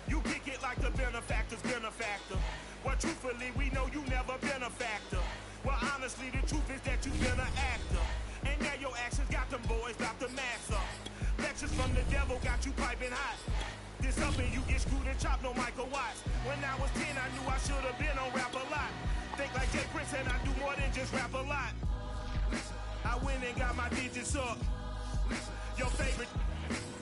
You kick it like the benefactor's benefactor. Well, truthfully, we know you never been a factor. Well, honestly, the truth is that you've been an actor. And now your actions got them boys about to mass up. Lectures from the devil got you piping hot. This up and you get screwed and chopped, no Michael Watts. When I was 10, I knew I should have been on Rap a Lot. Think like Jay Prince and I do more than just rap a lot. I went and got my digits up. Your favorite,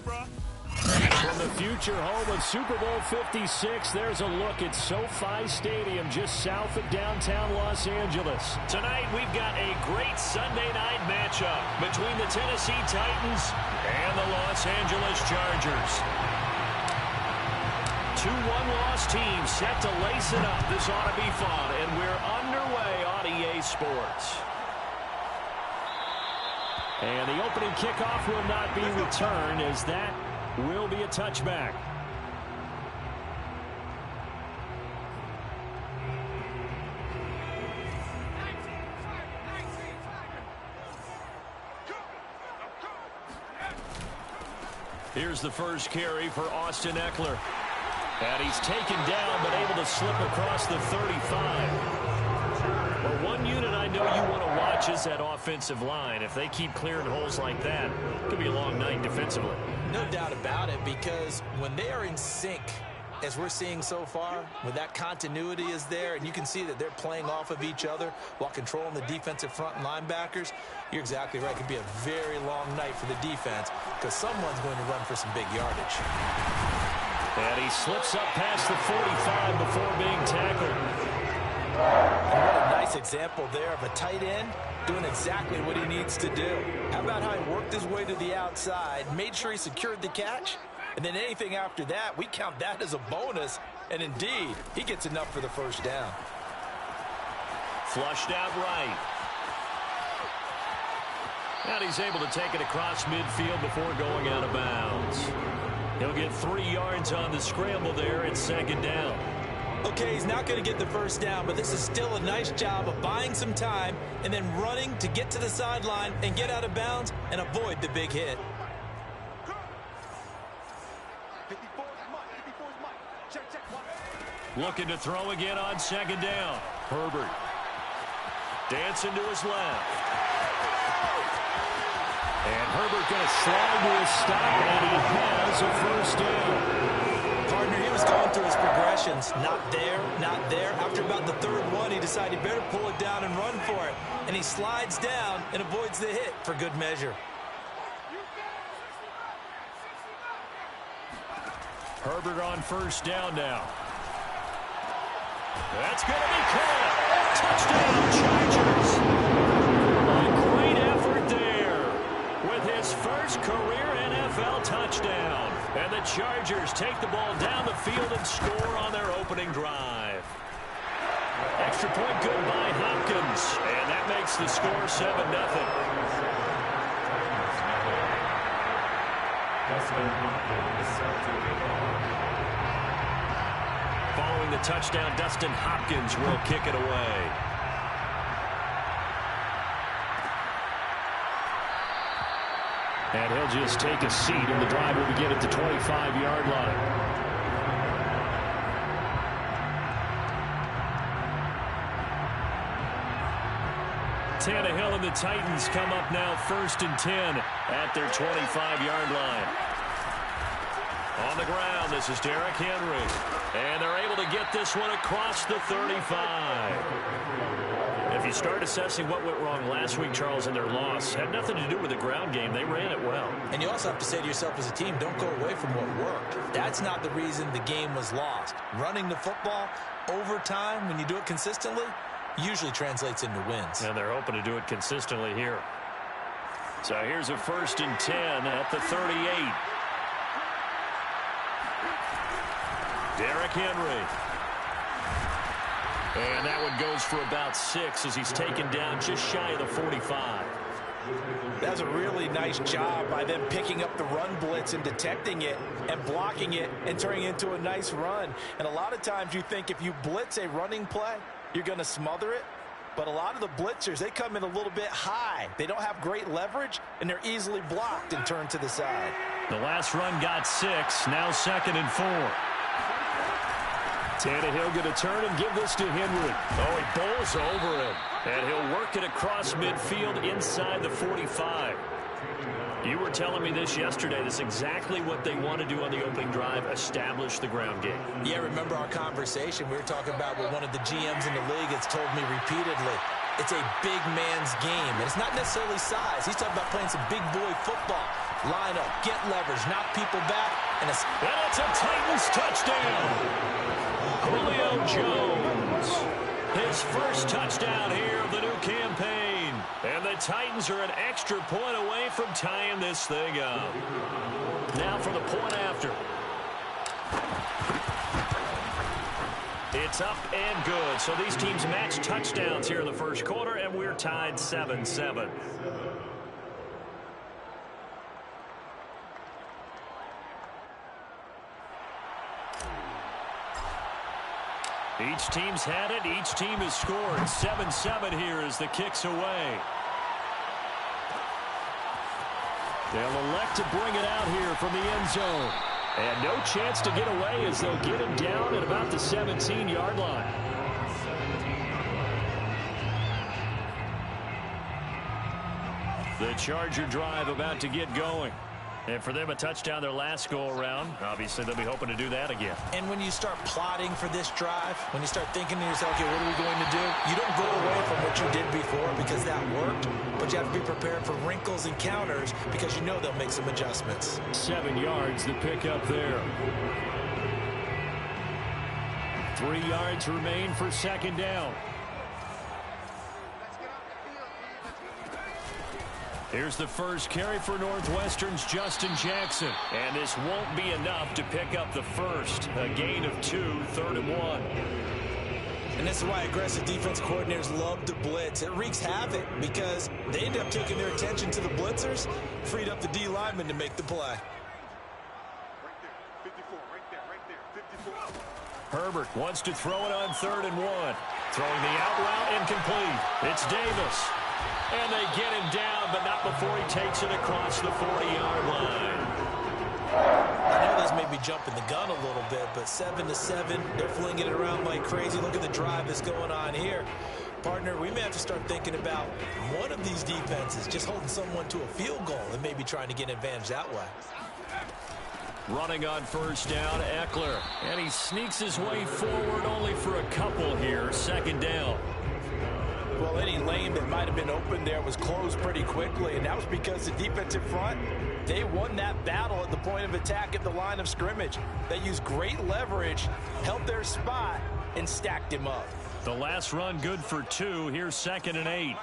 bruh. From the future home of Super Bowl 56, there's a look at SoFi Stadium just south of downtown Los Angeles. Tonight, we've got a great Sunday night matchup between the Tennessee Titans and the Los Angeles Chargers. Two one-loss teams set to lace it up. This ought to be fun, and we're underway on EA Sports. And the opening kickoff will not be returned, as that will be a touchback. Here's the first carry for Austin Eckler. And he's taken down, but able to slip across the 35. Well, one unit I know you want to watch is that offensive line. If they keep clearing holes like that, it could be a long night defensively. No doubt about it, because when they are in sync, as we're seeing so far, when that continuity is there, and you can see that they're playing off of each other while controlling the defensive front and linebackers, you're exactly right. It could be a very long night for the defense because someone's going to run for some big yardage. And he slips up past the 45 before being tackled. And what a nice example there of a tight end doing exactly what he needs to do. How about how he worked his way to the outside, made sure he secured the catch, and then anything after that, we count that as a bonus. And indeed, he gets enough for the first down. Flushed out right. And he's able to take it across midfield before going out of bounds. He'll get 3 yards on the scramble there at second down. Okay, he's not going to get the first down, but this is still a nice job of buying some time and then running to get to the sideline and get out of bounds and avoid the big hit. Looking to throw again on second down. Herbert dancing to his left. And Herbert going to slide to his stop, and he has a first down. Partner, he was going through his progressions. Not there, not there. After about the third one, he decided he better pull it down and run for it. And he slides down and avoids the hit for good measure. Herbert on first down now. That's going to be caught. Touchdown, Chargers. A great effort there with his first career NFL touchdown. And the Chargers take the ball down the field and score on their opening drive. Extra point good by Hopkins. And that makes the score 7-0. Following the touchdown, Dustin Hopkins will kick it away. And he'll just take a seat, and the drive will begin at the 25-yard line. Tannehill and the Titans come up now 1st and 10 at their 25-yard line. On the ground, this is Derrick Henry. And they're able to get this one across the 35. If you start assessing what went wrong last week, Charles, in their loss, had nothing to do with the ground game. They ran it well. And you also have to say to yourself as a team, don't go away from what worked. That's not the reason the game was lost. Running the football over time, when you do it consistently, usually translates into wins. And they're hoping to do it consistently here. So here's a 1st and 10 at the 38. Derrick Henry. And that one goes for about 6 as he's taken down just shy of the 45. That's a really nice job by them picking up the run blitz and detecting it and blocking it and turning it into a nice run. And a lot of times you think if you blitz a running play, you're going to smother it. But a lot of the blitzers, they come in a little bit high. They don't have great leverage, and they're easily blocked and turned to the side. The last run got 6, now 2nd and 4. Tannehill going to turn and give this to Henry. Oh, he bowls over him. And he'll work it across midfield inside the 45. You were telling me this yesterday. This is exactly what they want to do on the opening drive, establish the ground game. Yeah, remember our conversation. We were talking about what one of the GMs in the league has told me repeatedly. It's a big man's game. And it's not necessarily size. He's talking about playing some big boy football. Line up, get leverage, knock people back. And it's a Titans touchdown. Julio Jones. His first touchdown here of the new campaign. And the Titans are an extra point away from tying this thing up. Now for the point after. It's up and good. So these teams match touchdowns here in the first quarter, and we're tied 7-7. Each team's had it. Each team has scored. 7-7 here as the kick's away. They'll elect to bring it out here from the end zone. And no chance to get away as they'll get him down at about the 17-yard line. The Charger drive about to get going. And for them, a touchdown their last go-around. Obviously, they'll be hoping to do that again. And when you start plotting for this drive, when you start thinking to yourself, okay, what are we going to do? You don't go away from what you did before because that worked, but you have to be prepared for wrinkles and counters because you know they'll make some adjustments. 7 yards, the pickup there. 3 yards remain for second down. Here's the first carry for Northwestern's Justin Jackson. And this won't be enough to pick up the first. A gain of 2, 3rd and 1. And this is why aggressive defense coordinators love to blitz. It wreaks havoc because they end up taking their attention to the blitzers, freed up the D lineman to make the play. Herbert wants to throw it on 3rd and 1. Throwing the out route incomplete. It's Davis. And they get him down, but not before he takes it across the 40-yard line. I know this may be jumping the gun a little bit, but 7-7, they're flinging it around like crazy. Look at the drive that's going on here. Partner, we may have to start thinking about one of these defenses just holding someone to a field goal and maybe trying to get an advantage that way. Running on first down, Eckler. And he sneaks his way forward only for a couple here. Second down. Well, any lane that might have been open there was closed pretty quickly, and that was because the defensive front, they won that battle at the point of attack at the line of scrimmage. They used great leverage, held their spot, and stacked him up. The last run good for 2. Here's 2nd and 8.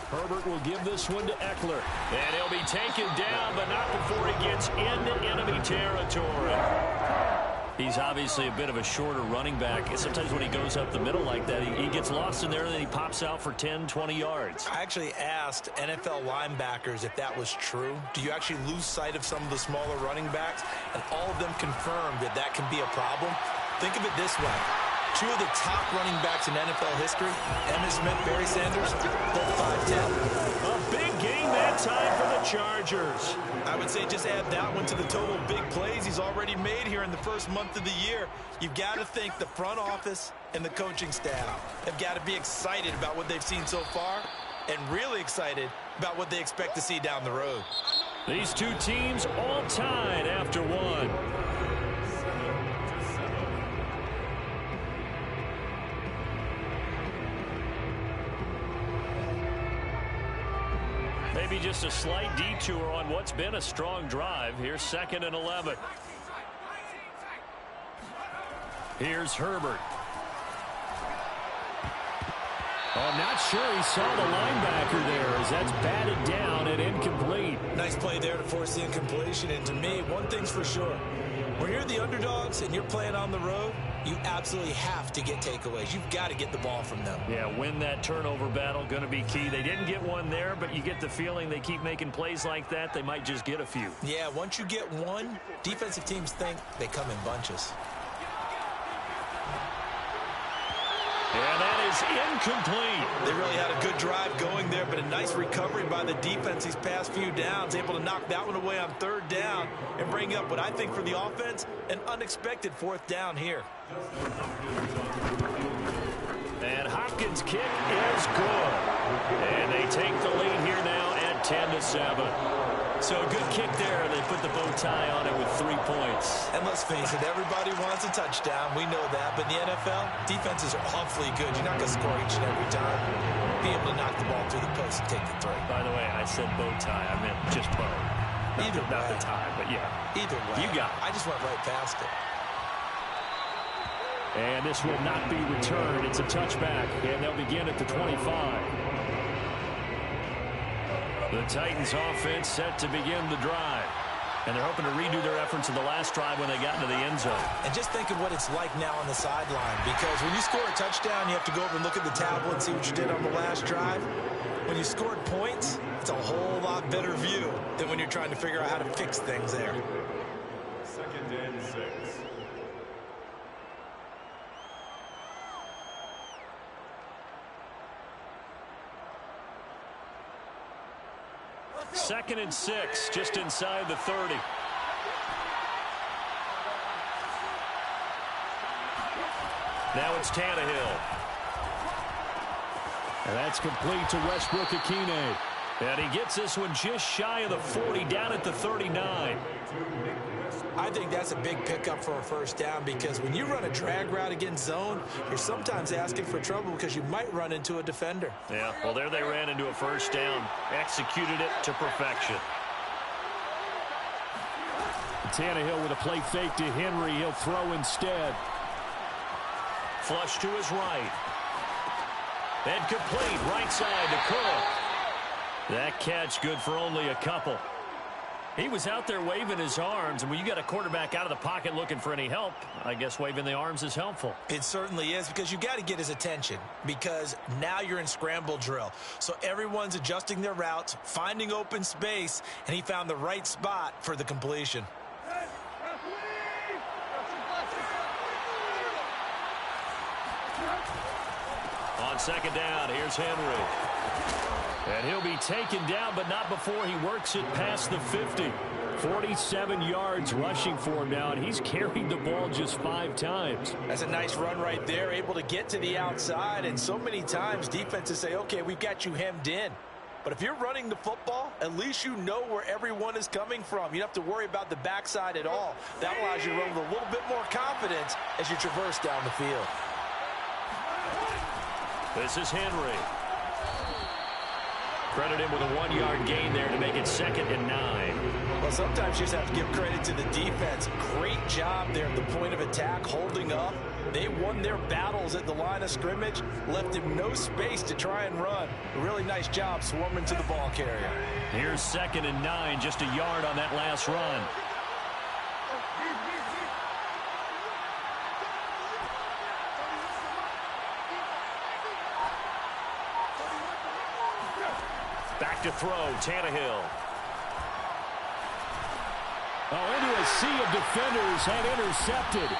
Herbert will give this one to Eckler. And he'll be taken down, but not before he gets into enemy territory. He's obviously a bit of a shorter running back. Sometimes when he goes up the middle like that, he gets lost in there, and then he pops out for 10, 20 yards. I actually asked NFL linebackers if that was true. Do you actually lose sight of some of the smaller running backs? And all of them confirmed that that can be a problem. Think of it this way. 2 of the top running backs in NFL history, Emmitt Smith, Barry Sanders, both 5'10". A big game that time for the Chargers. I would say just add that one to the total big plays he's already made here in the first month of the year. You've got to think the front office and the coaching staff have got to be excited about what they've seen so far and really excited about what they expect to see down the road. These two teams all tied after 1. Maybe just a slight detour on what's been a strong drive. Here's 2nd and 11. Here's Herbert. Oh, I'm not sure he saw the linebacker there as that's batted down and incomplete. Nice play there to force the incompletion. And to me, one thing's for sure. When you're the underdogs and you're playing on the road, you absolutely have to get takeaways. You've got to get the ball from them. Yeah, win that turnover battle, going to be key. They didn't get one there, but you get the feeling they keep making plays like that, they might just get a few. Yeah, once you get one, defensive teams think they come in bunches. And that is incomplete. They really had a good drive going there, but a nice recovery by the defense these past few downs, able to knock that one away on third down and bring up what I think for the offense, an unexpected fourth down here. And Hopkins' kick is good. And they take the lead here now at 10-7. So a good kick there, and they put the bow tie on it with 3 points. And let's face it, everybody wants a touchdown. We know that. But in the NFL, defenses are awfully good. You're not going to score each and every time. Be able to knock the ball through the post and take the throw. By the way, I said bow tie. I meant just bow. Either way. Not the tie, but yeah. Either way. You got it. I just went right past it. And this will not be returned. It's a touchback, and they'll begin at the 25. The Titans offense set to begin the drive. And they're hoping to redo their efforts in the last drive when they got into the end zone. And just think of what it's like now on the sideline. Because when you score a touchdown, you have to go over and look at the tablet and see what you did on the last drive. When you scored points, it's a whole lot better view than when you're trying to figure out how to fix things there. 2nd and 6. Second and 6, just inside the 30. Now it's Tannehill. And that's complete to Westbrook-Ikhine. And he gets this one just shy of the 40, down at the 39. I think that's a big pickup for a first down, because when you run a drag route against zone, you're sometimes asking for trouble because you might run into a defender. Yeah, well, there they ran into a first down. Executed it to perfection. Tannehill with a play fake to Henry. He'll throw instead. Flush to his right. And complete, right side to Cook. That catch good for only a couple. He was out there waving his arms, and when you got a quarterback out of the pocket looking for any help, I guess waving the arms is helpful. It certainly is, because you got to get his attention, because now you're in scramble drill. So everyone's adjusting their routes, finding open space, and he found the right spot for the completion. On second down, here's Henry. And he'll be taken down, but not before he works it past the 50. 47 yards rushing for him now, and he's carried the ball just 5 times. That's a nice run right there, able to get to the outside, and so many times defenses say, okay, we've got you hemmed in. But if you're running the football, at least you know where everyone is coming from. You don't have to worry about the backside at all. That allows you to run with a little bit more confidence as you traverse down the field. This is Henry. Credit him with a 1-yard gain there to make it 2nd and 9. Well, sometimes you just have to give credit to the defense. Great job there at the point of attack, holding up. They won their battles at the line of scrimmage, left him no space to try and run. A really nice job swarming to the ball carrier. Here's 2nd and 9, just a yard on that last run. Back to throw, Tannehill. Oh, into a sea of defenders, and intercepted.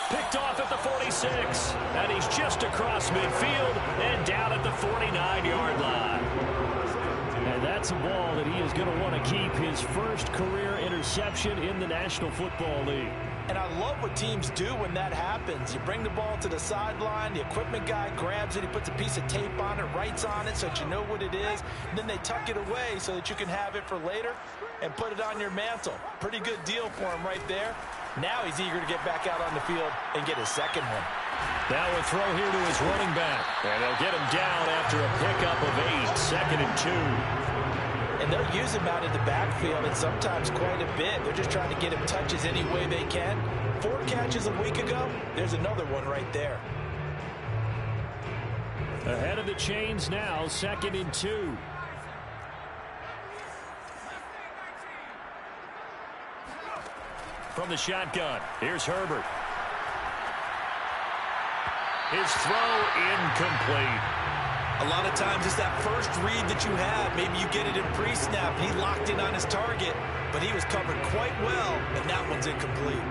Picked off at the 46, and he's just across midfield and down at the 49-yard line. And that's a ball that he is going to want to keep, his first career interception in the National Football League. And I love what teams do when that happens. You bring the ball to the sideline, the equipment guy grabs it, he puts a piece of tape on it, writes on it so that you know what it is, and then they tuck it away so that you can have it for later and put it on your mantle. Pretty good deal for him right there. Now he's eager to get back out on the field and get his second one. Now a throw here to his running back. And they'll get him down after a pickup of 8, 2nd and 2. And they'll use him out in the backfield, and sometimes quite a bit. They're just trying to get him touches any way they can. 4 catches a week ago. There's another one right there. Ahead of the chains now, 2nd and 2. From the shotgun, here's Herbert. His throw incomplete. A lot of times it's that first read that you have. Maybe you get it in pre-snap, and he locked in on his target, but he was covered quite well, and that one's incomplete.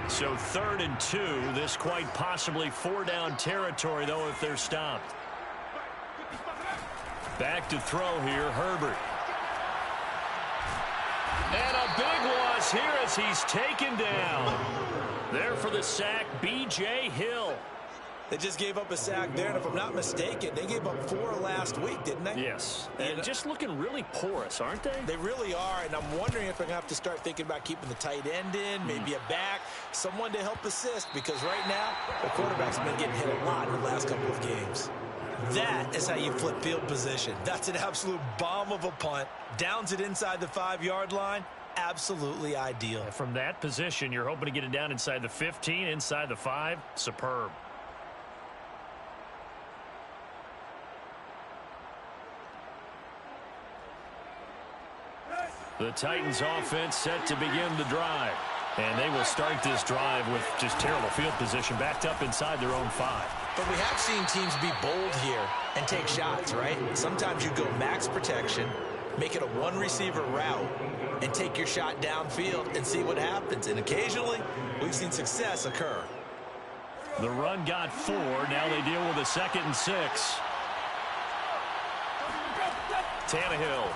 So 3rd and 2. This quite possibly 4-down territory, though, if they're stopped. Back to throw here, Herbert. And a big loss here as he's taken down. There for the sack, B.J. Hill. They just gave up a sack there, and if I'm not mistaken, they gave up 4 last week, didn't they? Yes, and just looking really porous, aren't they? They really are, and I'm wondering if I'm going to have to start thinking about keeping the tight end in, maybe a back, someone to help assist, because right now, the quarterback's been getting hit a lot in the last couple of games. That is how you flip field position. That's an absolute bomb of a punt. Downs it inside the 5-yard line. Absolutely ideal. From that position, you're hoping to get it down inside the 15, inside the 5. Superb. The Titans offense set to begin the drive. And they will start this drive with just terrible field position backed up inside their own 5. But we have seen teams be bold here and take shots, right? Sometimes you go max protection, make it a one-receiver route, and take your shot downfield and see what happens. And occasionally, we've seen success occur. The run got 4. Now they deal with a 2nd and 6. Tannehill.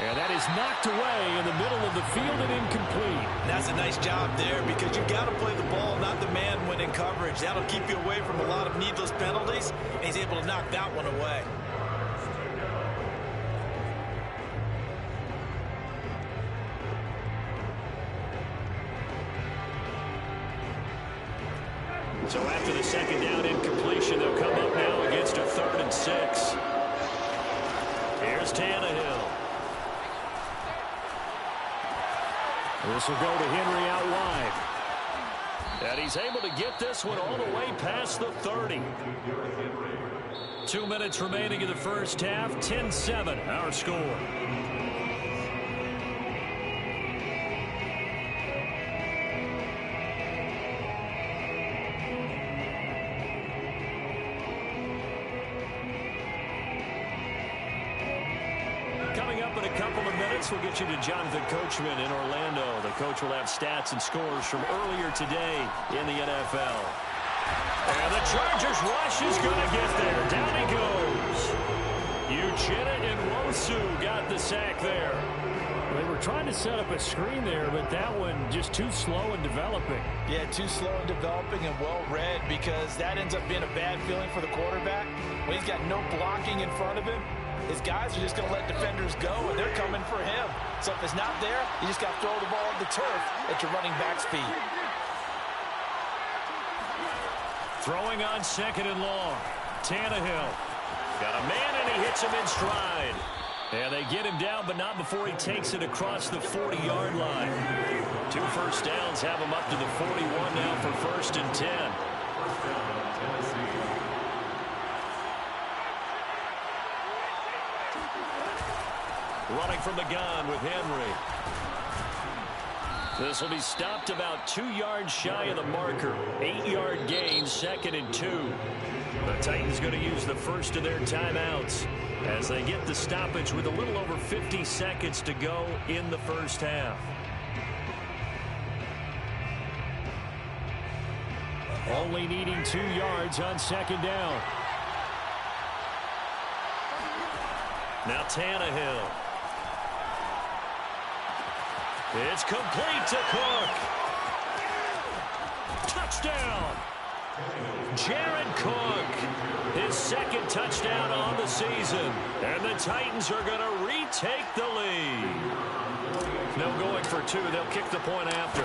And that is knocked away in the middle of the field and incomplete. That's a nice job there because you've got to play the ball, not the man when in coverage. That'll keep you away from a lot of needless penalties, and he's able to knock that one away. So after the 2nd down incompletion, they'll come up now against a 3rd and 6. Here's Tannehill. This will go to Henry out wide. And he's able to get this one all the way past the 30. 2 minutes remaining in the first half. 10-7, our score. We'll get you to Jonathan Coachman in Orlando. The coach will have stats and scores from earlier today in the NFL. And the Chargers rush is going to get there. Down he goes. Uchenna and Nwosu got the sack there. They were trying to set up a screen there, but that one just too slow in developing. Yeah, too slow in developing and well read because that ends up being a bad feeling for the quarterback. When he's got no blocking in front of him, his guys are just going to let defenders go, and they're coming for him. So if it's not there, you just got to throw the ball at the turf at your running back speed. Throwing on 2nd and long. Tannehill. Got a man, and he hits him in stride. And they get him down, but not before he takes it across the 40-yard line. 2 first downs have him up to the 41 now for 1st and 10. Running from the gun with Henry. This will be stopped about 2 yards shy of the marker. 8-yard gain, 2nd and 2. The Titans going to use the first of their timeouts as they get the stoppage with a little over 50 seconds to go in the first half. Only needing 2 yards on 2nd down. Now Tannehill. It's complete to Cook. Touchdown. Jared Cook. His 2nd touchdown on the season. And the Titans are going to retake the lead. No going for 2. They'll kick the point after.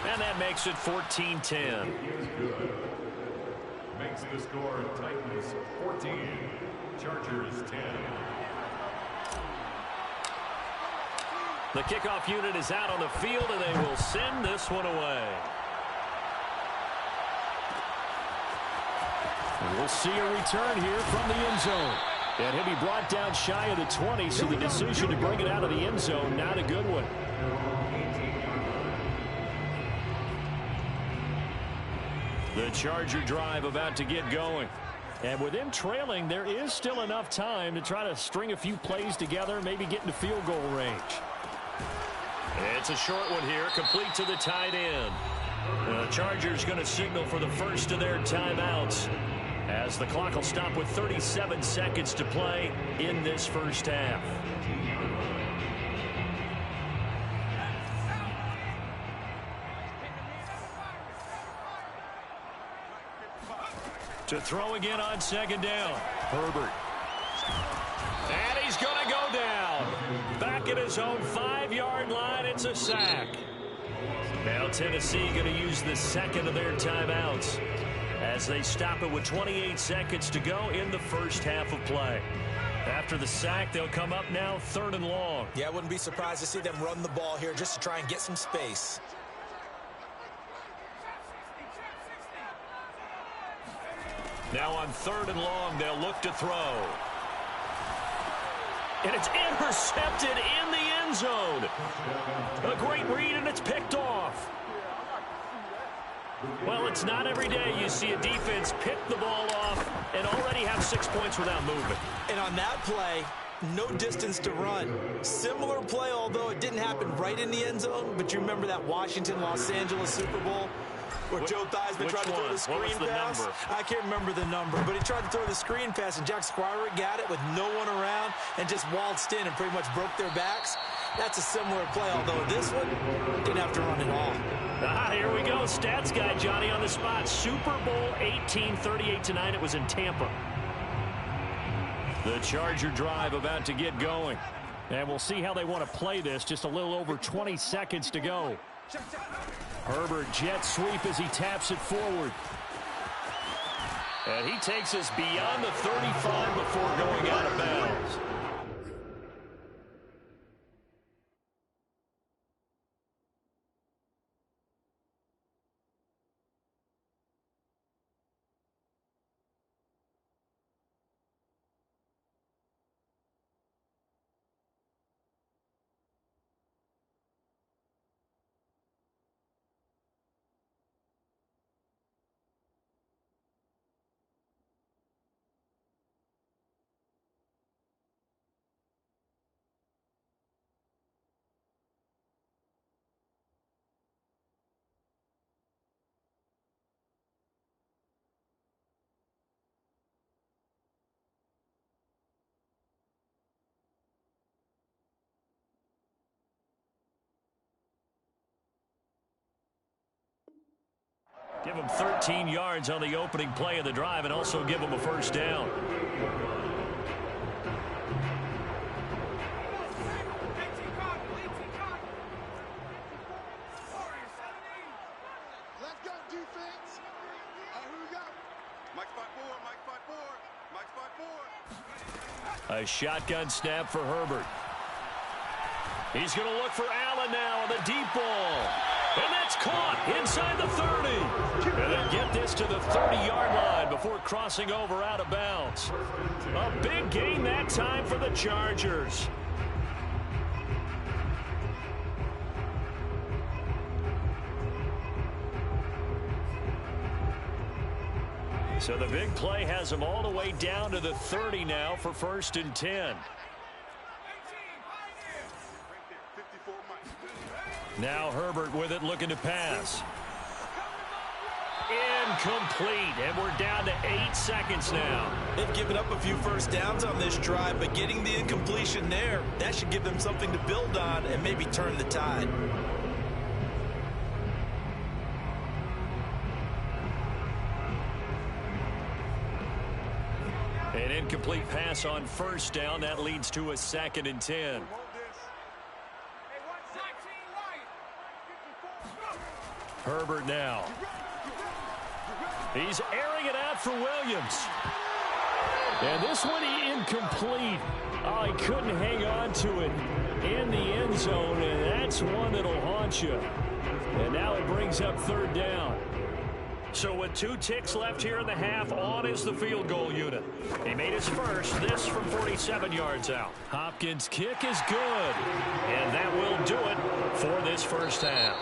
And that makes it 14-10. Makes the score Titans 14, Chargers 10. The kickoff unit is out on the field, and they will send this one away. And we'll see a return here from the end zone. And he'll be brought down shy of the 20, so the decision to bring it out of the end zone, not a good one. The Charger drive about to get going. And with them trailing, there is still enough time to try to string a few plays together, maybe get into field goal range. It's a short one here, complete to the tight end. The Chargers going to signal for the first of their timeouts as the clock will stop with 37 seconds to play in this first half. To throw again on second down. Herbert. And he's going to go down. Back at his own 5-yard line. It's a sack. Now Tennessee going to use the second of their timeouts as they stop it with 28 seconds to go in the first half of play. After the sack, they'll come up now 3rd and long. Yeah, I wouldn't be surprised to see them run the ball here just to try and get some space. Now on 3rd and long, they'll look to throw. And it's intercepted in the end zone. A great read, and it's picked off. Well, it's not every day you see a defense pick the ball off and already have 6 points without movement. And on that play, no distance to run. Similar play, although it didn't happen right in the end zone, but you remember that Washington-Los Angeles Super Bowl where Joe Theismann tried to throw the screen pass? I can't remember the number, but he tried to throw the screen pass, and Jack Squire got it with no one around and just waltzed in and pretty much broke their backs. That's a similar play, although this one didn't have to run at all. Here we go. Stats guy Johnny on the spot. Super Bowl 1838 tonight. It was in Tampa. The Charger drive about to get going. And we'll see how they want to play this. Just a little over 20 seconds to go. Herbert jet sweep as he taps it forward. And he takes us beyond the 35 before going out of bounds. Give them 13 yards on the opening play of the drive and also give them a first down. Let's go, defense. Who we got? Mike spot four. A shotgun snap for Herbert. He's going to look for Allen now on the deep ball. And that's caught inside the 30. And they get this to the 30-yard line before crossing over out of bounds. A big gain that time for the Chargers. So the big play has them all the way down to the 30 now for 1st and 10. Now Herbert with it, looking to pass. Incomplete, and we're down to 8 seconds now. They've given up a few first downs on this drive, but getting the incompletion there, that should give them something to build on and maybe turn the tide. An incomplete pass on 1st down. That leads to a 2nd and 10. Herbert now. He's airing it out for Williams. And this one incomplete. Oh, he couldn't hang on to it in the end zone, and that's one that'll haunt you. And now it brings up 3rd down. So with 2 ticks left here in the half, on is the field goal unit. He made his first, this from 47 yards out. Hopkins' kick is good, and that will do it for this first half.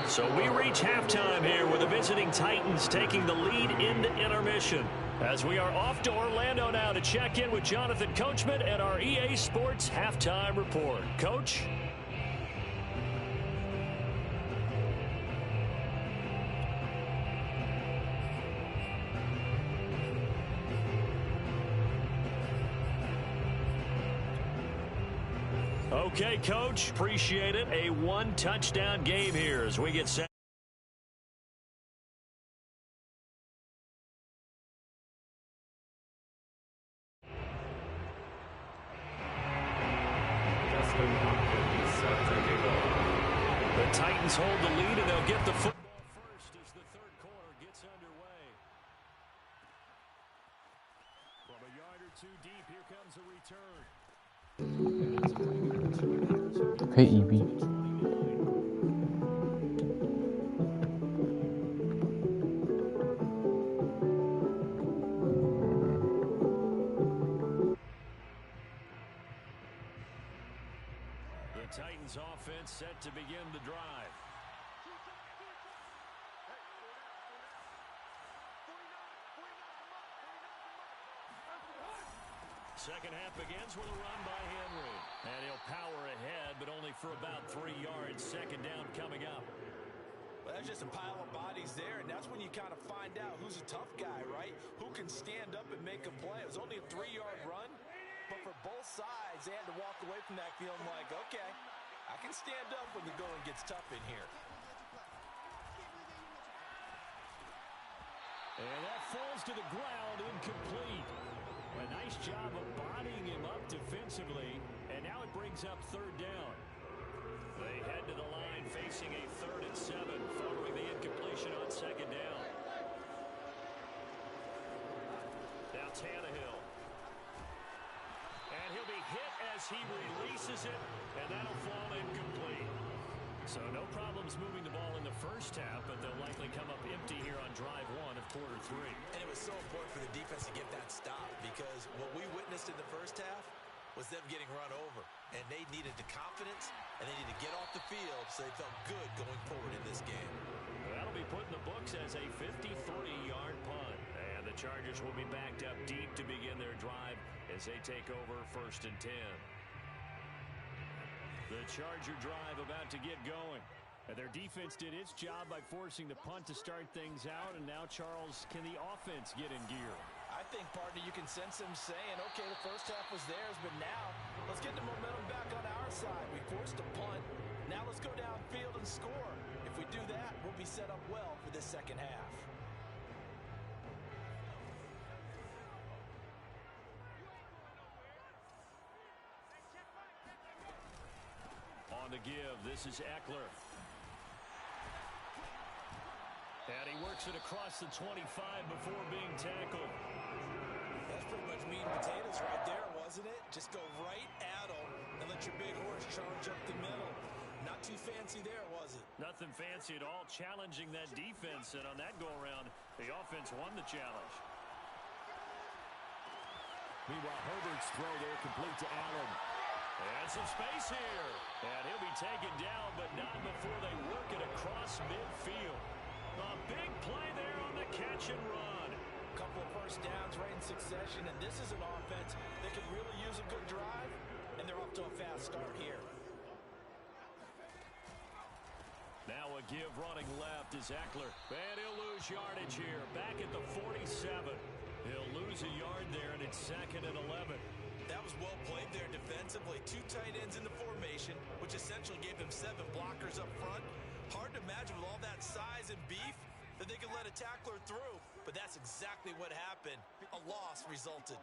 So we reach halftime here with the visiting Titans taking the lead into intermission. As we are off to Orlando now to check in with Jonathan Coachman and our EA Sports Halftime Report. Coach? Okay, Coach. Appreciate it. A 1-touchdown game here as we get set. The Titans hold the lead, and they'll get the football first as the third quarter gets underway. From a yard or two deep, here comes a return. KEB. The Titans offense set to begin the drive. Second half begins with a run by Henry. And he'll power ahead, but only for about 3 yards. Second down coming up. Well, that's just a pile of bodies there, and that's when you kind of find out who's a tough guy, right? Who can stand up and make a play. It was only a 3-yard run, but for both sides, they had to walk away from that feeling like, okay, I can stand up when the going gets tough in here. And that falls to the ground, incomplete. A nice job of bodying him up defensively, and now it brings up third down. They head to the line facing a 3rd and 7 following the incompletion on second down. Now Tannehill. And he'll be hit as he releases it, and that'll fall incomplete. So no problems moving the ball in the first half, but they'll likely come up empty here on drive 1 of quarter 3. And it was so important for the defense to get that stop because what we witnessed in the first half was them getting run over. And they needed the confidence, and they needed to get off the field so they felt good going forward in this game. That'll be put in the books as a 53-yard punt. And the Chargers will be backed up deep to begin their drive as they take over 1st and 10. The Charger drive about to get going. And their defense did its job by forcing the punt to start things out. And now, Charles, can the offense get in gear? I think, partner, you can sense them saying, okay, the first half was theirs, but now let's get the momentum back on our side. We forced a punt. Now let's go downfield and score. If we do that, we'll be set up well for this second half. On the give, this is Eckler. And he works it across the 25 before being tackled. That's pretty much meat and potatoes right there, wasn't it? Just go right at them and let your big horse charge up the middle. Not too fancy there, was it? Nothing fancy at all, challenging that defense. And on that go-around, the offense won the challenge. Meanwhile, Herbert's throw there complete to Allen. And some space here. And he'll be taken down, but not before they work it across midfield. A big play there on the catch and run. A couple of first downs right in succession, and this is an offense that can really use a good drive, and they're off to a fast start here. Now a give running left is Eckler. And he'll lose yardage here. Back at the 47. He'll lose a yard there, and it's 2nd and 11. That was well played there defensively. 2 tight ends in the formation, which essentially gave them 7 blockers up front. Hard to imagine with all that size and beef that they could let a tackler through, but that's exactly what happened. A loss resulted.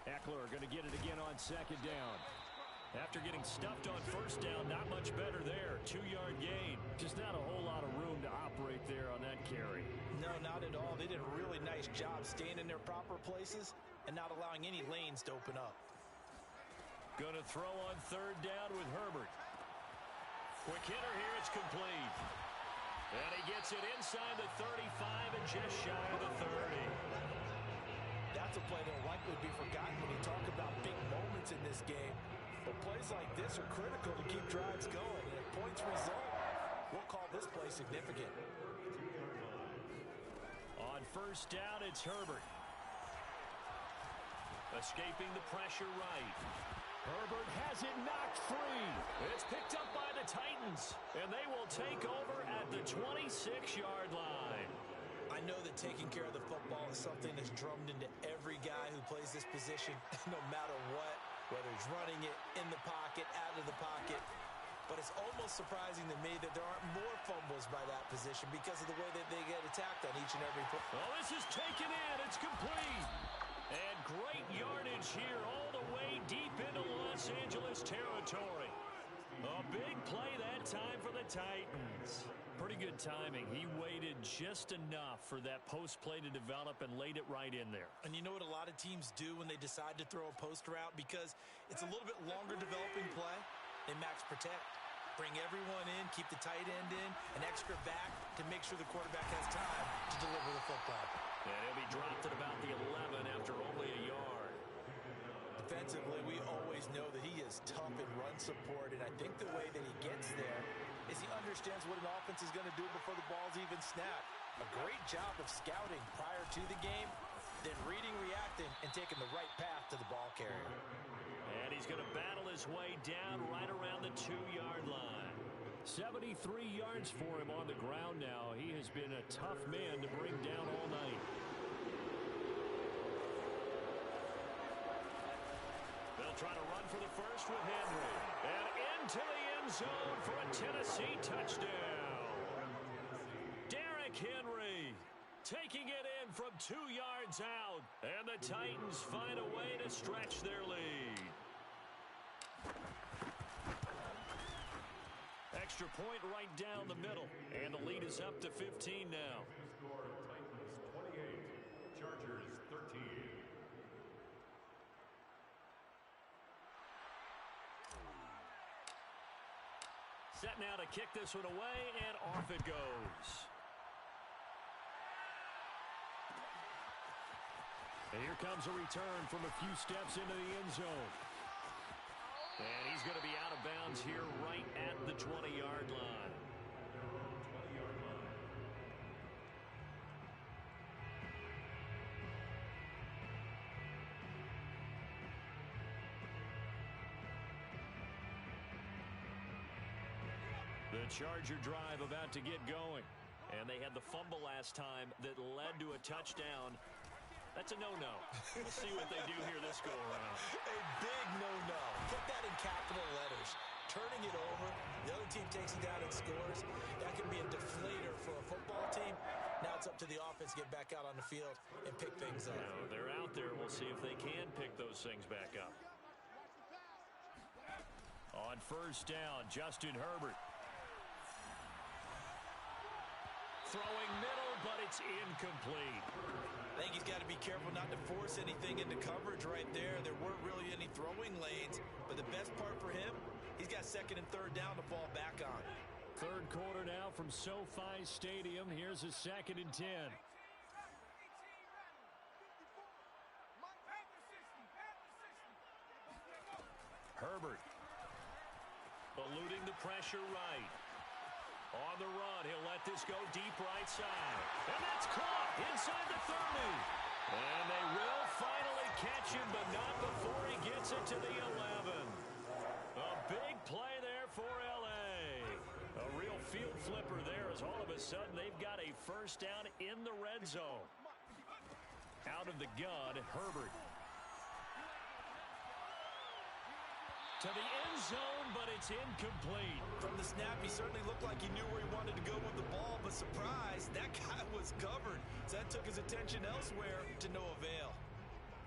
Eckler going to get it again on 2nd down. After getting stuffed on 1st down, not much better there. 2-yard gain. Just not a whole lot of room to operate there on that carry. No, not at all. They did a really nice job staying in their proper places and not allowing any lanes to open up. Going to throw on 3rd down with Herbert. Quick hitter here, it's complete. And he gets it inside the 35 and just shy of the 30. That's a play that will likely be forgotten when you talk about big moments in this game. But plays like this are critical to keep drives going. And if points result, we'll call this play significant. On first down, it's Herbert. Escaping the pressure right. Herbert has it knocked free. It's picked up by the Titans, and they will take over at the 26-yard line. I know that taking care of the football is something that's drummed into every guy who plays this position, no matter what, whether he's running it, in the pocket, out of the pocket. But it's almost surprising to me that there aren't more fumbles by that position because of the way that they get attacked on each and every play. Well, this is taken in. It's complete. And great yardage here all the way deep into Los Angeles territory. A big play that time for the Titans. Pretty good timing. He waited just enough for that post play to develop and laid it right in there. And you know what a lot of teams do when they decide to throw a post route? Because it's a little bit longer developing play. They max protect. Bring everyone in, keep the tight end in, an extra back to make sure the quarterback has time to deliver the football. And he'll be dropped at about the 11 after only a yard. Defensively, we always know that he is tough in run support, and I think the way that he gets there is he understands what an offense is going to do before the ball's even snapped. A great job of scouting prior to the game, then reading, reacting, and taking the right path to the ball carrier. And he's going to battle his way down right around the 2-yard line. 73 yards for him on the ground now. He has been a tough man to bring down all night. They'll try to run for the first with Henry. And into the end zone for a Tennessee touchdown. Derrick Henry taking it in from 2 yards out. And the Titans find a way to stretch their lead. Extra point right down the middle. And the lead is up to 15 now. Score Titans 28, Chargers 13. Set now to kick this one away, and off it goes. And here comes a return from a few steps into the end zone. And he's going to be out of bounds here right at the 20-yard line. The Charger drive about to get going. And they had the fumble last time that led to a touchdown. That's a no-no. We'll see what they do here this go-around. A big no-no. Put that in capital letters. Turning it over, the other team takes it down and scores. That can be a deflator for a football team. Now it's up to the offense to get back out on the field and pick things up. Now, they're out there. We'll see if they can pick those things back up. On first down, Justin Herbert. Throwing middle, but it's incomplete. I think he's got to be careful not to force anything into coverage right there. There weren't really any throwing lanes, but the best part for him, he's got second and third down to fall back on. Third quarter now from SoFi Stadium. Here's a 2nd and 10. Herbert eluding the pressure right. On the run, he'll let this go deep right side. And that's caught inside the 30. And they will finally catch him, but not before he gets it to the 11. A big play there for L.A. A real field flipper there as all of a sudden they've got a first down in the red zone. Out of the gun, Herbert. To the end zone, but it's incomplete. From the snap, he certainly looked like he knew where he wanted to go with the ball, but surprise, that guy was covered. So that took his attention elsewhere to no avail.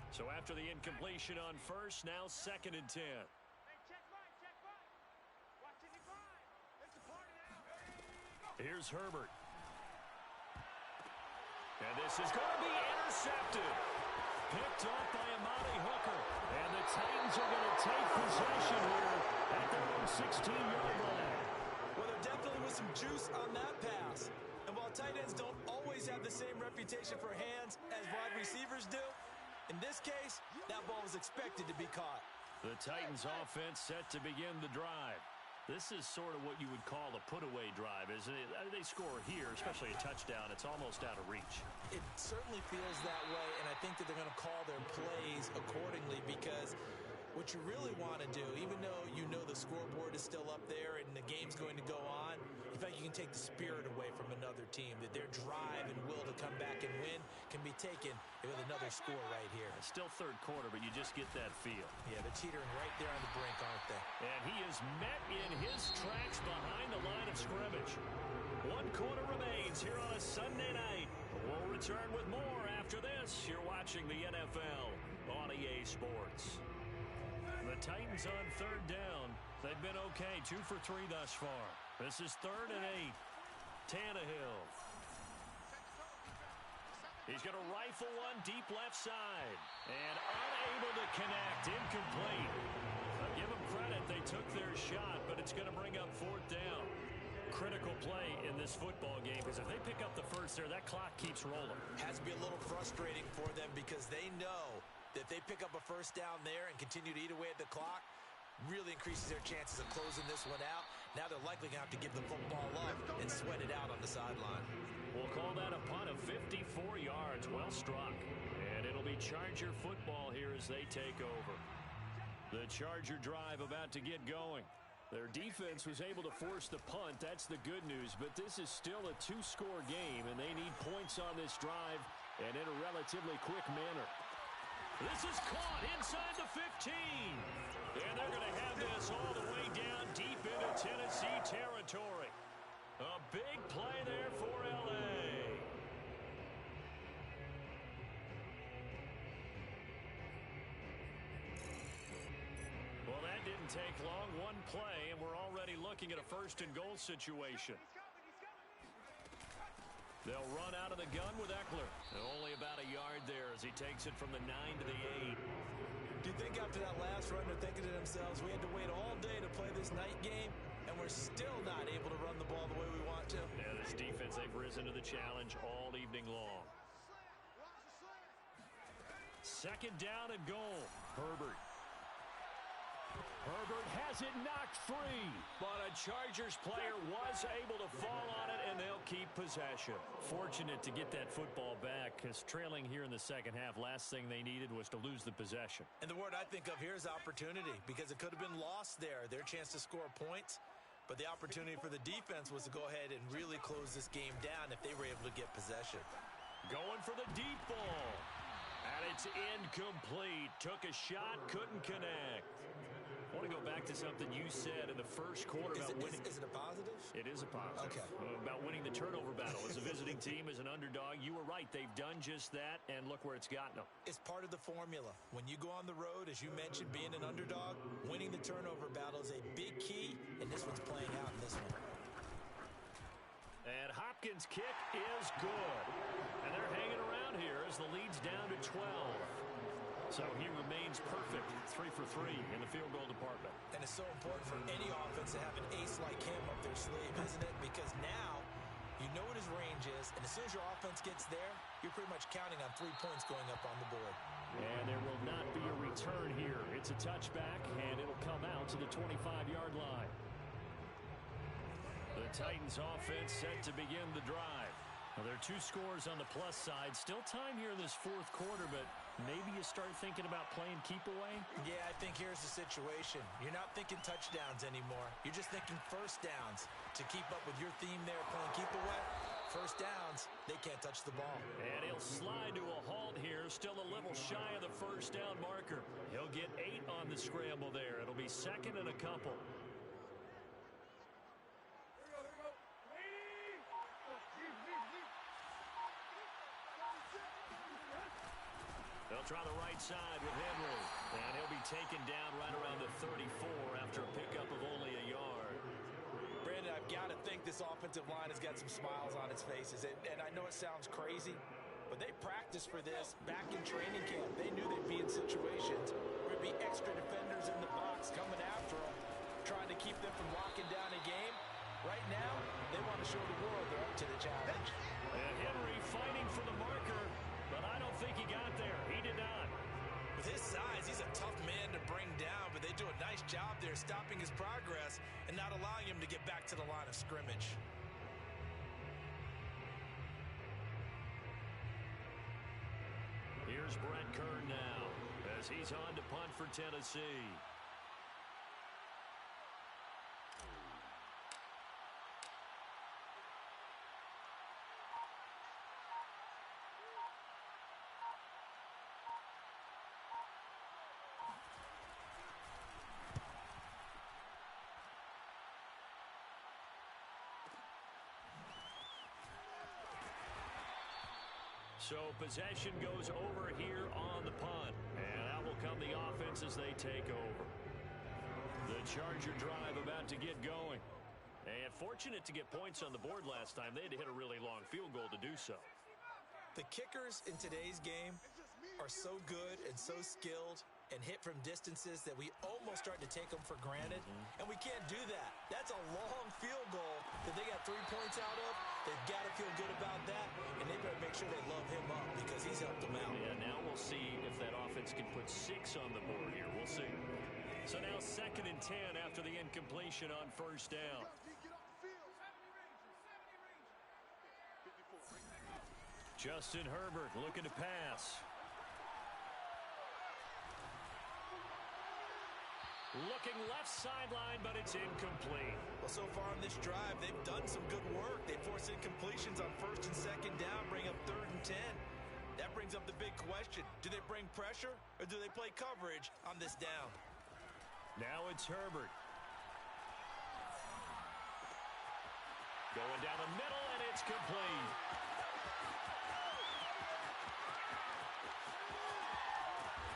So after the incompletion on first, now 2nd and 10. Here's Herbert. And this is going to be intercepted. Picked off by Amani Hooker. And the Titans are going to take possession here at their own 16-yard line. was some juice on that pass. And while tight ends don't always have the same reputation for hands as wide receivers do, in this case, that ball was expected to be caught. The Titans offense set to begin the drive. This is sort of what you would call a put-away drive, isn't it? They score here, especially a touchdown. It's almost out of reach. It certainly feels that way, and I think that they're going to call their plays accordingly, because what you really want to do, even though you know the scoreboard is still up there and the game's going to go on, in fact, you can take the spirit away from another team, that their drive and will to come back and win can be taken with another score right here. It's still third quarter, but you just get that feel. Yeah, they're teetering right there on the brink, aren't they? And he is met in his tracks behind the line of scrimmage. 1 quarter remains here on a Sunday night. We'll return with more after this. You're watching the NFL on EA Sports. The Titans on third down. They've been okay, 2 for 3 thus far. This is 3rd and 8. Tannehill. He's going to rifle one deep left side. And unable to connect. Incomplete. I'll give them credit. They took their shot, but it's going to bring up 4th down. Critical play in this football game, because if they pick up the first there, that clock keeps rolling. Has to be a little frustrating for them, because they know that if they pick up a first down there and continue to eat away at the clock, really increases their chances of closing this one out. Now they're likely going to have to give the football up and sweat it out on the sideline. We'll call that a punt of 54 yards. Well struck. And it'll be Charger football here as they take over. The Charger drive about to get going. Their defense was able to force the punt. That's the good news. But this is still a 2-score game, and they need points on this drive and in a relatively quick manner. This is caught inside the 15. And they're going to have this all the way down deep into Tennessee territory. A big play there for L.A. Well, that didn't take long. One play, and we're already looking at a 1st and goal situation. They'll run out of the gun with Eckler. Only about a yard there as he takes it from the 9 to the 8. Do you think after that last run they're thinking to themselves, we had to wait all day to play this night game, and we're still not able to run the ball the way we want to? Yeah, this defense, they've risen to the challenge all evening long. 2nd down and goal. Herbert. Herbert has it knocked free, but a Chargers player was able to fall on it, and they'll keep possession. Fortunate to get that football back, because trailing here in the second half, last thing they needed was to lose the possession. And the word I think of here is opportunity, because it could have been lost there, their chance to score points. But the opportunity for the defense was to go ahead and really close this game down if they were able to get possession. Going for the deep ball. And it's incomplete. Took a shot, couldn't connect. I want to go back to something you said in the first quarter about winning. Is it a positive? It is a positive. Okay. About winning the turnover battle. As a visiting team, as an underdog, you were right. They've done just that, and look where it's gotten them. It's part of the formula. When you go on the road, as you mentioned, being an underdog, winning the turnover battle is a big key, and this one's playing out in this one. And Hopkins' kick is good. And they're hanging around here as the lead's down to 12. So he remains perfect, 3 for 3 in the field goal department. And it's so important for any offense to have an ace like him up their sleeve, isn't it? Because now you know what his range is, and as soon as your offense gets there, you're pretty much counting on 3 points going up on the board. And there will not be a return here. It's a touchback, and it'll come out to the 25-yard line. The Titans offense set to begin the drive. Well, there are 2 scores on the plus side. Still time here in this 4th quarter, but maybe you start thinking about playing keep away? Yeah, I think here's the situation. You're not thinking touchdowns anymore. You're just thinking first downs. To keep up with your theme there, playing keep away, first downs, they can't touch the ball. And he'll slide to a halt here, still a little shy of the first down marker. He'll get 8 on the scramble there. It'll be 2nd and a couple. They'll try the right side with Henry. And he'll be taken down right around the 34 after a pickup of only a yard. Brandon, I've got to think this offensive line has got some smiles on its faces. And I know it sounds crazy, but they practiced for this back in training camp. They knew they'd be in situations where there'd be extra defenders in the box coming after them, trying to keep them from locking down a game. Right now, With his size, he's a tough man to bring down, but they do a nice job there stopping his progress and not allowing him to get back to the line of scrimmage. Here's Brent Kern now as he's on to punt for Tennessee. So possession goes over here on the punt. And out will come the offense as they take over. The Charger drive about to get going. And fortunate to get points on the board last time. They had to hit a really long field goal to do so. The kickers in today's game are so good and so skilled and hit from distances that we almost start to take them for granted. And we can't do that. That's a long field goal that they got 3 points out of. They've got to feel good about that, and they better make sure they love him up because he's helped them out. Yeah, now we'll see if that offense can put 6 on the board here. We'll see. So now 2nd and 10 after the incompletion on first down. Justin Herbert looking to pass. Looking left sideline, but it's incomplete. Well, so far on this drive, they've done some good work. They forced incompletions on 1st and 2nd down, bring up 3rd and 10. That brings up the big question. Do they bring pressure, or do they play coverage on this down? Now it's Herbert. Going down the middle, and it's complete.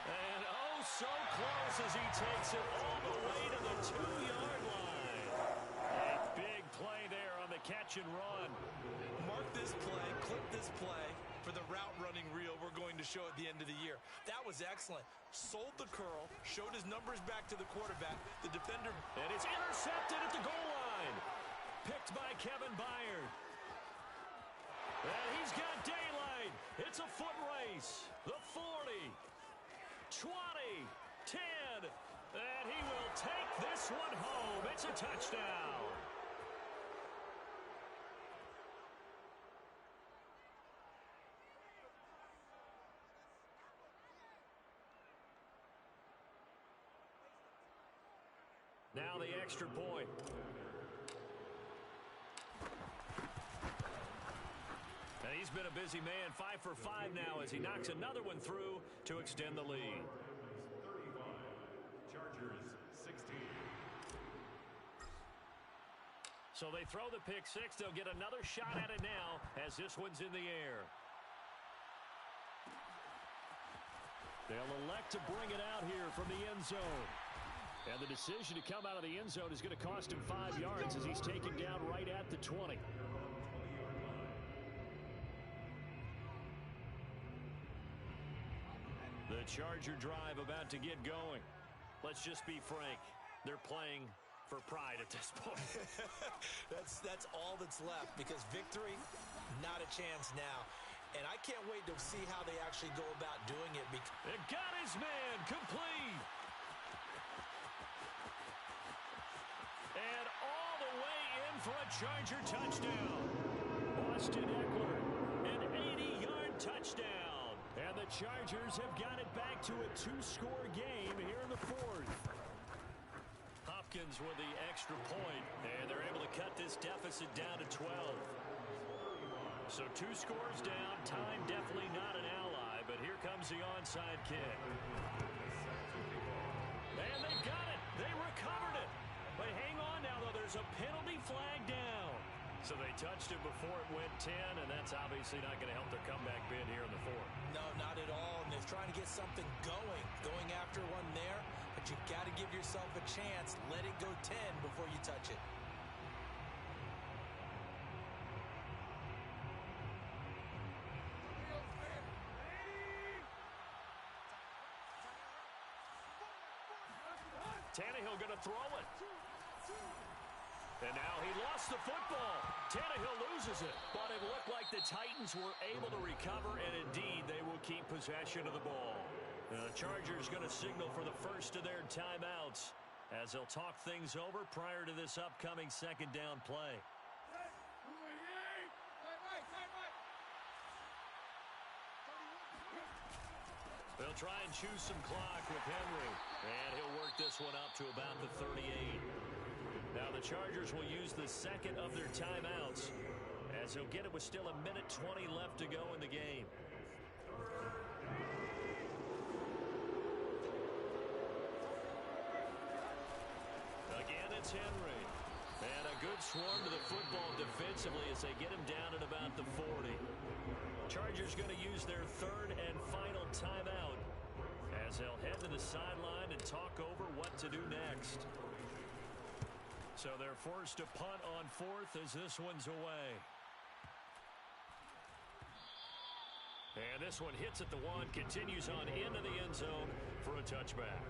And oh, so close as he takes it all the way to the 2-yard line. A big play there on the catch and run. Mark this play, clip this play for the route running reel we're going to show at the end of the year. That was excellent. Sold the curl, showed his numbers back to the quarterback. The defender. And it's intercepted at the goal line. Picked by Kevin Byard. And he's got daylight. It's a foot race. The 40. 20, 10, and he will take this one home. It's a touchdown. Now the extra point. And he's been a busy man, 5 for 5 now as he knocks another one through to extend the lead. 35, Chargers 16. So they throw the pick 6. They'll get another shot at it now as this one's in the air. They'll elect to bring it out here from the end zone. And the decision to come out of the end zone is going to cost him 5 yards as he's taken down right at the 20. The Charger drive about to get going. Let's just be frank. They're playing for pride at this point. That's all that's left because victory, not a chance now. And I can't wait to see how they actually go about doing it. It got his man complete. And all the way in for a Charger touchdown. Austin Eckler, an 80-yard touchdown. And the Chargers have got it back to a 2-score game here in the 4th. Hopkins with the extra point, and they're able to cut this deficit down to 12. So 2 scores down. Time definitely not an ally, but here comes the onside kick. And they got it. They recovered it. But hang on now, though. There's a penalty flag down. So they touched it before it went 10, and that's obviously not going to help their comeback bid here in the 4th. No, not at all. And they're trying to get something going after one there. But you've got to give yourself a chance. Let it go 10 before you touch it. Tannehill going to throw it. And now he lost the football. Tannehill loses it. But it looked like the Titans were able to recover, and indeed they will keep possession of the ball. The Chargers going to signal for the first of their timeouts as they'll talk things over prior to this upcoming second down play. They'll try and choose some clock with Henry, and he'll work this one up to about the 38. Now the Chargers will use the second of their timeouts as he'll get it with still 1:20 left to go in the game. Again, it's Henry. And a good swarm to the football defensively as they get him down at about the 40. Chargers going to use their third and final timeout as they'll head to the sideline and talk over what to do next. So they're forced to punt on fourth as this one's away. And this one hits at the 1, continues on into the end zone for a touchback.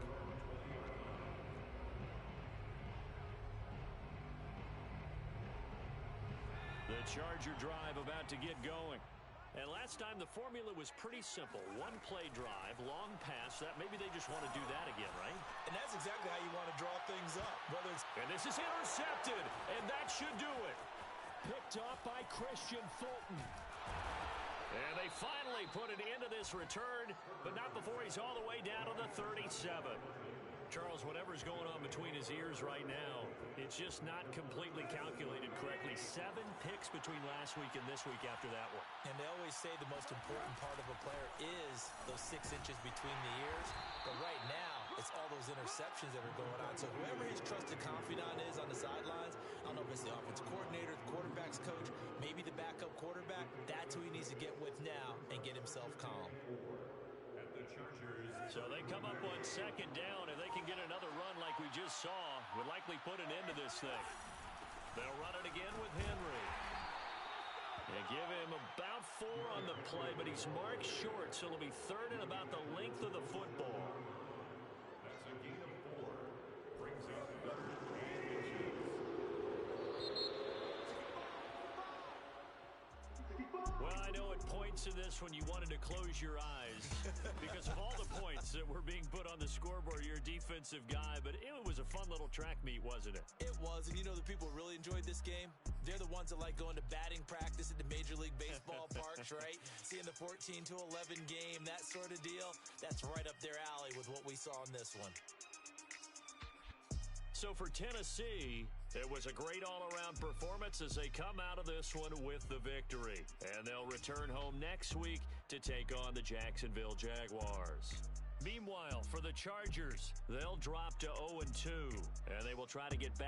The Charger drive about to get going. And last time the formula was pretty simple. One play drive, long pass. That maybe they just want to do that again, right? And that's exactly how you want to draw things up. And this is intercepted, and that should do it. Picked up by Christian Fulton. And they finally put an end to this return, but not before he's all the way down to the 37. Charles, whatever's going on between his ears right now, it's just not completely calculated correctly. 7 picks between last week and this week after that one. And they always say the most important part of a player is those 6 inches between the ears. But right now, it's all those interceptions that are going on. So whoever his trusted confidant is on the sidelines, I don't know if it's the offensive coordinator, the quarterback's coach, maybe the backup quarterback, that's who he needs to get with now and get himself calm. So they come up on second down, and they can get another run like we just saw. Would likely put an end to this thing. They'll run it again with Henry. They give him about 4 on the play, but he's marked short, so it'll be third and about the length of the football. That's a gain of 4. Brings up 38 inches. Well, I know at points in this when you wanted to close your eyes because of all the points that were being put on the scoreboard. You're a defensive guy, but it was a fun little track meet, wasn't it? It was, and you know the people really enjoyed this game? They're the ones that like going to batting practice at the Major League Baseball parks, right? Seeing the 14-11 game, that sort of deal. That's right up their alley with what we saw in this one. So for Tennessee, it was a great all-around performance as they come out of this one with the victory. And they'll return home next week to take on the Jacksonville Jaguars. Meanwhile, for the Chargers, they'll drop to 0-2, and they will try to get back